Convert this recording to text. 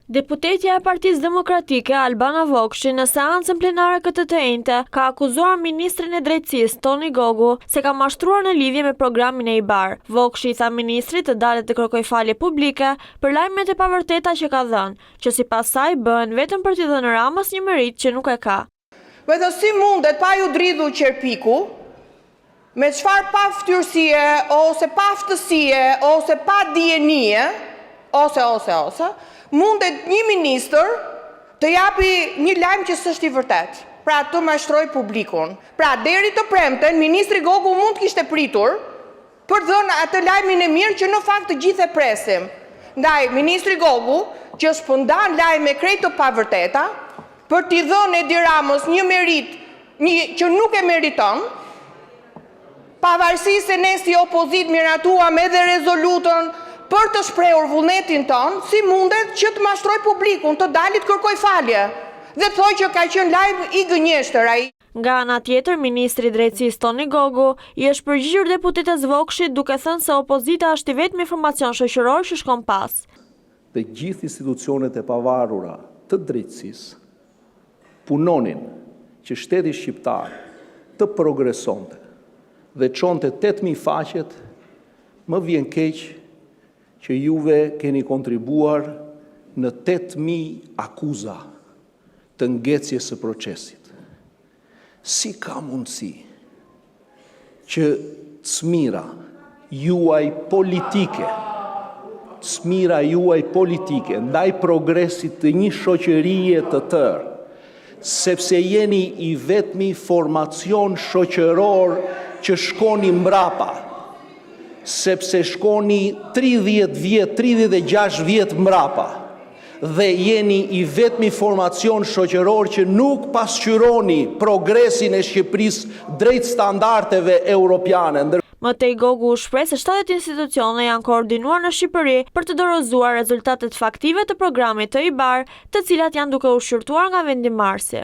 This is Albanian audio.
Deputetja e Partisë Demokratike Albana Vokshi në seancën plenare këtë të enjte ka akuzuar ministrin e drejtësisë Toni Gogu se ka mashtruar në lidhje me programin e IBAR. Vokshi i tha ministrit të dalet të kërkoj falje publike për lajmet e pavërteta që ka dhënë, që sipas saj bëhen vetëm për t'i dhënë Ramës një meritë që nuk e ka. Vetë si mundet pa ju dridhur qerpiku, me çfarë pa ftyrësie ose pa aftësie ose pa dijenie, ose mundet një ministër të japi një lajm që s'është i vërtet. Pra të mashtroj publikun. Pra deri të premten, ministri Gogu mund kishte pritur për dhënë atë lajmin e mirë që në fakt të gjithë e presim. Ndaj ministri Gogu që shpërndan lajme krejt të pavërteta për t'i dhënë Edi Ramës një merit që nuk e meriton, pavarësisht se ne si opozit miratuam edhe rezolutën për të shprehur vullnetin ton, si mundet që të mashtroj publikun, të dalit kërkoj falje, dhe të thoj që ka qenë lajm i gënjeshtër ai. Nga ana tjetër, ministri i drejtësisë Toni Gogu i është përgjigjur deputetes Vokshit duke thënë se opozita është i vetmi informacion shoqëror që shkon pas. Dhe gjithë institucionet e pavarura të drejtësisë punonin që shteti shqiptar të progresonte dhe çonte 8.000 faqet, më vjen keq që juve keni kontribuar në 8.000 akuza të ngecjes së procesit. Si ka mundësi që çmira juaj politike ndaj progresit të një shoqërie të tërë, sepse jeni i vetmi formacion shoqëror që shkoni mbrapa, sepse shkoni 30 vjet, 36 vjet mbrapa, dhe jeni i vetmi formacion shoqëror që nuk pasqyroni progresin e Shqipërisë drejt standardeve europiane. Mëtej Gogu u shpreh se 7 institucione janë koordinuar në Shqipëri për të dorëzuar rezultatet faktive të programit të IBAR, të cilat janë duke u shqyrtuar nga vendimarrësi.